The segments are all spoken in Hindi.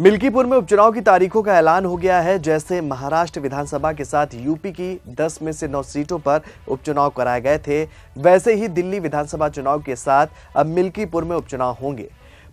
मिल्कीपुर में उपचुनाव की तारीखों का ऐलान हो गया है। जैसे महाराष्ट्र विधानसभा के साथ यूपी की 10 में से 9 सीटों पर उपचुनाव कराए गए थे, वैसे ही दिल्ली विधानसभा चुनाव के साथ अब मिल्कीपुर में उपचुनाव होंगे।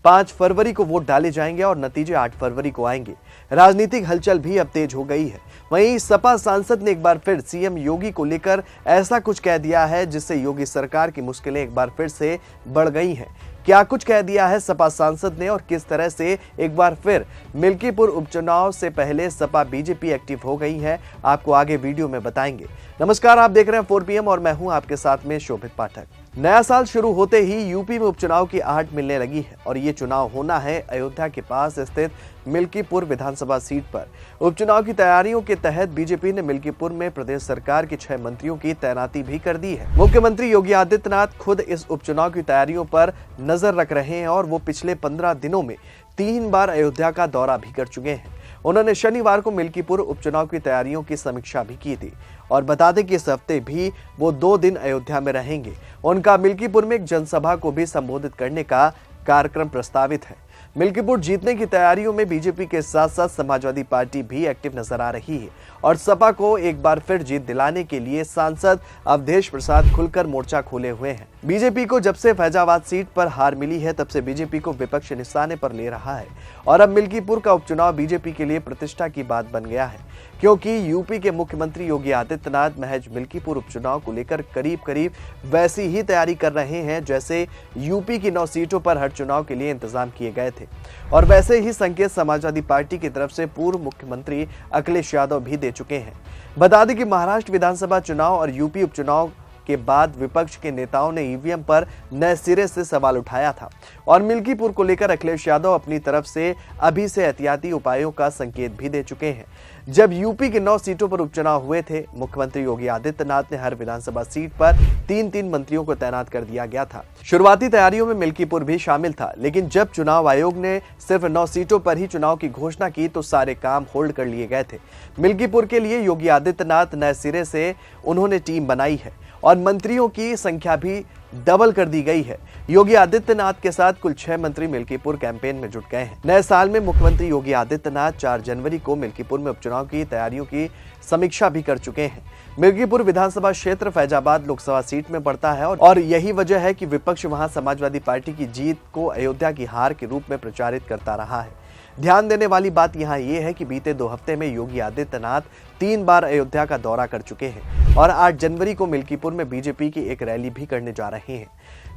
5 फरवरी को वोट डाले जाएंगे और नतीजे 8 फरवरी को आएंगे। राजनीतिक हलचल भी अब तेज हो गई है। वहीं सपा सांसद ने एक बार फिर सीएम योगी को लेकर ऐसा कुछ कह दिया है जिससे योगी सरकार की मुश्किलें एक बार फिर से बढ़ गई हैं। क्या कुछ कह दिया है सपा सांसद ने और किस तरह से एक बार फिर मिल्कीपुर उपचुनाव से पहले सपा बीजेपी एक्टिव हो गई है, आपको आगे वीडियो में बताएंगे। नमस्कार, आप देख रहे हैं 4 PM और मैं हूं आपके साथ में शोभित पाठक। नया साल शुरू होते ही यूपी में उपचुनाव की आहट मिलने लगी है और ये चुनाव होना है अयोध्या के पास स्थित मिल्कीपुर विधानसभा सीट पर। उपचुनाव की तैयारियों के तहत बीजेपी ने मिल्कीपुर में प्रदेश सरकार के 6 मंत्रियों की तैनाती भी कर दी है। मुख्यमंत्री योगी आदित्यनाथ खुद इस उपचुनाव की तैयारियों पर नजर रख रहे हैं और वो पिछले 15 दिनों में 3 बार अयोध्या का दौरा भी कर चुके हैं। उन्होंने शनिवार को मिल्कीपुर उपचुनाव की तैयारियों की समीक्षा भी की थी और बता दें कि इस हफ्ते भी वो 2 दिन अयोध्या में रहेंगे। उनका मिल्कीपुर में एक जनसभा को भी संबोधित करने का कार्यक्रम प्रस्तावित है। मिल्कीपुर जीतने की तैयारियों में बीजेपी के साथ साथ समाजवादी पार्टी भी एक्टिव नजर आ रही है और सपा को एक बार फिर जीत दिलाने के लिए सांसद अवधेश प्रसाद खुलकर मोर्चा खोले हुए हैं। बीजेपी को जब से फैजाबाद सीट पर हार मिली है तब से बीजेपी को विपक्ष निशाने पर ले रहा है और अब मिल्कीपुर का उपचुनाव बीजेपी के लिए प्रतिष्ठा की बात बन गया है, क्योंकि यूपी के मुख्यमंत्री योगी आदित्यनाथ महज मिल्कीपुर उपचुनाव को लेकर करीब वैसी ही तैयारी कर रहे हैं जैसे यूपी की 9 सीटों पर हर चुनाव के लिए इंतजाम किए गए थे और वैसे ही संकेत समाजवादी पार्टी की तरफ से पूर्व मुख्यमंत्री अखिलेश यादव भी दे चुके हैं। बता दें कि महाराष्ट्र विधानसभा चुनाव और यूपी उपचुनाव के बाद विपक्ष के नेताओं ने ईवीएम पर नए सिरे से सवाल उठाया था और मिल्कीपुर को लेकर अखिलेश यादव अपनी तरफ से अभी से एहतियाती उपायों का संकेत भी दे चुके हैं। जब यूपी के 9 सीटों पर उपचुनाव हुए थे, मुख्यमंत्री योगी आदित्यनाथ ने हर विधानसभा सीट पर 3-3 मंत्रियों को तैनात कर दिया गया था। शुरुआती तैयारियों में मिल्कीपुर भी शामिल था, लेकिन जब चुनाव आयोग ने सिर्फ 9 सीटों पर ही चुनाव की घोषणा की तो सारे काम होल्ड कर लिए गए थे। मिल्कीपुर के लिए योगी आदित्यनाथ नए सिरे से उन्होंने टीम बनाई है और मंत्रियों की संख्या भी डबल कर दी गई है। योगी आदित्यनाथ के साथ कुल 6 मंत्री मिल्कीपुर कैंपेन में जुट गए हैं। नए साल में मुख्यमंत्री योगी आदित्यनाथ 4 जनवरी को मिल्कीपुर में उपचुनाव की तैयारियों की समीक्षा भी कर चुके हैं। मिल्कीपुर विधानसभा क्षेत्र फैजाबाद लोकसभा सीट में पड़ता है और यही वजह है कि विपक्ष वहां समाजवादी पार्टी की जीत को अयोध्या की हार के रूप में प्रचारित करता रहा है। ध्यान देने वाली बात यहाँ ये है कि बीते 2 हफ्ते में योगी आदित्यनाथ 3 बार अयोध्या का दौरा कर चुके हैं और 8 जनवरी को मिल्कीपुर में बीजेपी की एक रैली भी करने जा रहे हैं।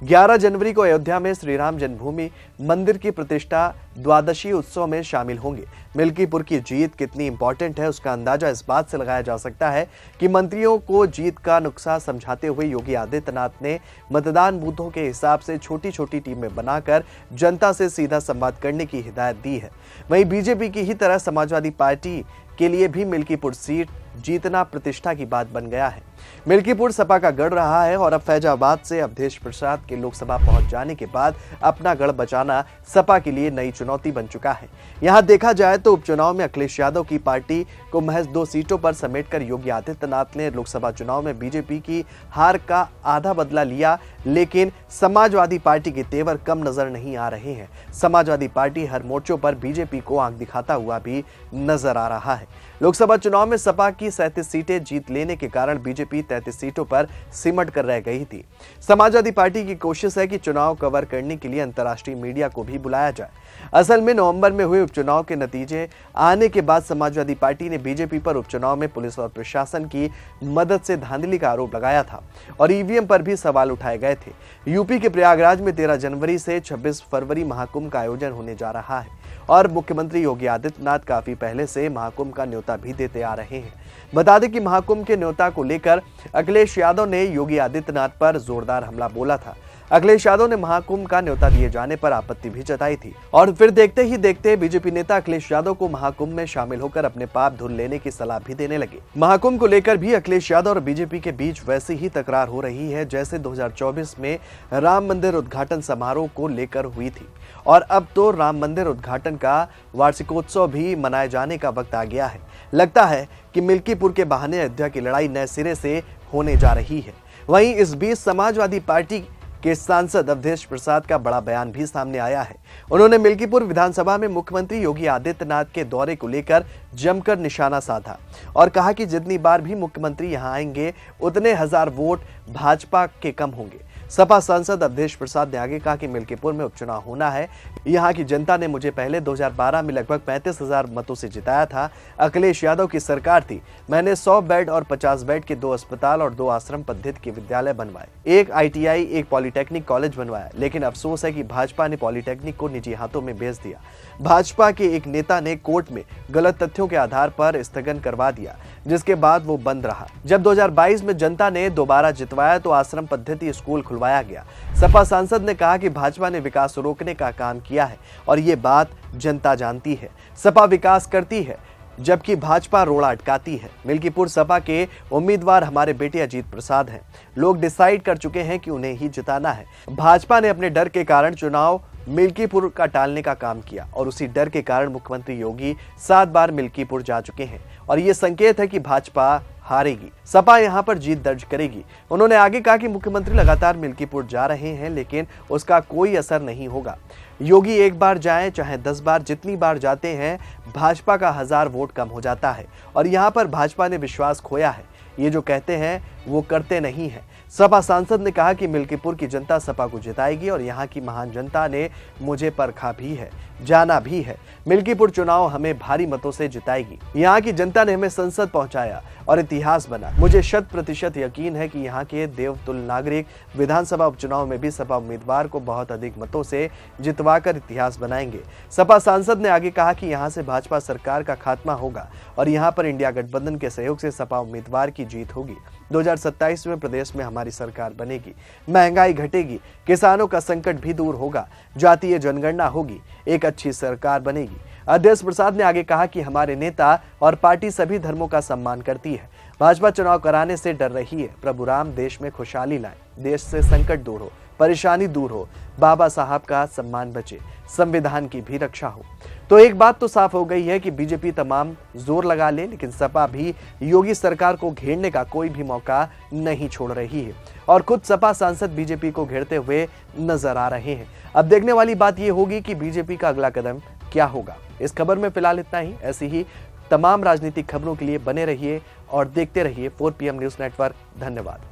11 जनवरी को अयोध्या में श्री राम जन्मभूमि मंदिर की प्रतिष्ठा द्वादशी उत्सव में शामिल होंगे। मिल्कीपुर की जीत कितनी इंपॉर्टेंट है उसका अंदाजा इस बात से लगाया जा सकता है कि मंत्रियों को जीत का नुस्खा समझाते हुए योगी आदित्यनाथ ने मतदान बूथों के हिसाब से छोटी टीमें बनाकर जनता से सीधा संवाद करने की हिदायत दी है। वहीं बीजेपी की ही तरह समाजवादी पार्टी के लिए भी मिल्कीपुर सीट जीतना प्रतिष्ठा की बात बन गया है। मिल्कीपुर सपा का गढ़ रहा है और अब फैजाबाद से अवधेश प्रसाद के लोकसभा पहुंच जाने के बाद अपना गढ़ बचाना सपा के लिए नई चुनौती बन चुका है। यहां देखा जाए तो उपचुनाव में अखिलेश यादव की पार्टी को महज 2 सीटों पर समेटकर योगी आदित्यनाथ ने लोकसभा चुनाव में बीजेपी की हार का आधा बदला लिया, लेकिन समाजवादी पार्टी के तेवर कम नजर नहीं आ रहे हैं। समाजवादी पार्टी हर मोर्चों पर बीजेपी को आंख दिखाता हुआ भी नजर आ रहा है। लोकसभा चुनाव में सपा की 37 सीटें जीत लेने के कारण बीजेपी 33 सीटों पर सिमट कर रह गई थी। समाजवादी पार्टी की कोशिश है कि चुनाव कवर करने के लिए अंतर्राष्ट्रीय मीडिया को भी बुलाया जाए। असल में नवंबर में हुए उपचुनाव के नतीजे आने के बाद समाजवादी पार्टी ने बीजेपी पर उपचुनाव में पुलिस और प्रशासन की मदद से धांधली का आरोप लगाया था और ईवीएम पर भी सवाल उठाए गए थे। यूपी के प्रयागराज में 13 जनवरी से 26 फरवरी महाकुंभ का आयोजन होने जा रहा है और मुख्यमंत्री योगी आदित्यनाथ काफी पहले से महाकुंभ का न्योता भी देते आ रहे हैं। बता दें कि महाकुंभ के न्योता को लेकर अखिलेश यादव ने योगी आदित्यनाथ पर जोरदार हमला बोला था। अखिलेश यादव ने महाकुंभ का न्योता दिए जाने पर आपत्ति भी जताई थी और फिर देखते ही देखते बीजेपी नेता अखिलेश यादव को महाकुंभ में शामिल होकर अपने पाप धुल लेने की सलाह भी देने लगे। महाकुंभ को लेकर भी अखिलेश यादव और बीजेपी के बीच वैसी ही तकरार हो रही है जैसे 2024 में राम मंदिर उद्घाटन समारोह को लेकर हुई थी और अब तो राम मंदिर उद्घाटन का वार्षिकोत्सव भी मनाए जाने का वक्त आ गया है। लगता है कि मिल्कीपुर के बहाने अयोध्या की लड़ाई नए सिरे से होने जा रही है। वहीं इस बीच समाजवादी पार्टी के सांसद अवधेश प्रसाद का बड़ा बयान भी सामने आया है। उन्होंने मिल्कीपुर विधानसभा में मुख्यमंत्री योगी आदित्यनाथ के दौरे को लेकर जमकर निशाना साधा और कहा कि जितनी बार भी मुख्यमंत्री यहां आएंगे उतने हजार वोट भाजपा के कम होंगे। सपा सांसद अवधेश प्रसाद ने आगे कहा कि मिल्कीपुर में उपचुनाव होना है। यहां की जनता ने मुझे पहले 2012 में लगभग 35,000 मतों से जिताया था। अखिलेश यादव की सरकार थी, मैंने 100 बेड और 50 बेड के 2 अस्पताल और 2 आश्रम पद्धति के विद्यालय बनवाए, एक ITI, एक पॉलिटेक्निक कॉलेज बनवाया। लेकिन अफसोस है कि भाजपा ने पॉलिटेक्निक को निजी हाथों में बेच दिया। भाजपा के एक नेता ने कोर्ट में गलत तथ्यों के आधार पर स्थगन करवा दिया, जिसके बाद वो बंद रहा। जब 2022 में जनता ने दोबारा जितवाया तो आश्रम पद्धति स्कूल खुलवाया गया। सपा सांसद ने कहा कि भाजपा ने विकास रोकने का काम किया है और ये बात जनता जानती है। सपा विकास करती है जबकि भाजपा रोड़ा अटकाती है। मिल्कीपुर सपा के उम्मीदवार हमारे बेटे अजीत प्रसाद हैं। लोग डिसाइड कर चुके हैं कि उन्हें ही जिताना है। भाजपा ने अपने डर के कारण चुनाव मिल्कीपुर का टालने का काम किया और उसी डर के कारण मुख्यमंत्री योगी 7 बार मिल्कीपुर जा चुके हैं और ये संकेत है कि भाजपा हारेगी, सपा यहां पर जीत दर्ज करेगी। उन्होंने आगे कहा कि मुख्यमंत्री लगातार मिल्कीपुर जा रहे हैं लेकिन उसका कोई असर नहीं होगा। योगी एक बार जाएं चाहे 10 बार, जितनी बार जाते हैं भाजपा का 1000 वोट कम हो जाता है और यहां पर भाजपा ने विश्वास खोया है। ये जो कहते हैं वो करते नहीं है। सपा सांसद ने कहा कि मिल्कीपुर की जनता सपा को जिताएगी और यहाँ की महान जनता ने मुझे परखा भी है, जाना भी है। मिल्कीपुर चुनाव हमें भारी मतों से जिताएगी। यहाँ की जनता ने हमें संसद पहुंचाया और इतिहास बना। मुझे 100% यकीन है कि यहाँ के देवतुल्य नागरिक विधानसभा उपचुनाव में भी सपा उम्मीदवार को बहुत अधिक मतों से जितवाकर इतिहास बनाएंगे। सपा सांसद ने आगे कहा कि यहाँ से भाजपा सरकार का खात्मा होगा और यहाँ पर इंडिया गठबंधन के सहयोग से सपा उम्मीदवार की जीत होगी। 2027 में प्रदेश में हमारी सरकार बनेगी, महंगाई घटेगी, किसानों का संकट भी दूर होगा, जातीय जनगणना होगी, एक अच्छी सरकार बनेगी। अवधेश प्रसाद ने आगे कहा कि हमारे नेता और पार्टी सभी धर्मों का सम्मान करती है। भाजपा चुनाव कराने से डर रही है। प्रभु राम देश में खुशहाली लाए, देश से संकट दूर हो, परेशानी दूर हो, बाबा साहब का सम्मान बचे, संविधान की भी रक्षा हो। तो एक बात तो साफ हो गई है कि बीजेपी तमाम जोर लगा ले लेकिन सपा भी योगी सरकार को घेरने का कोई भी मौका नहीं छोड़ रही है और खुद सपा सांसद बीजेपी को घेरते हुए नजर आ रहे हैं। अब देखने वाली बात यह होगी कि बीजेपी का अगला कदम क्या होगा। इस खबर में फिलहाल इतना ही। ऐसी ही तमाम राजनीतिक खबरों के लिए बने रहिए और देखते रहिए 4 PM न्यूज़ नेटवर्क। धन्यवाद।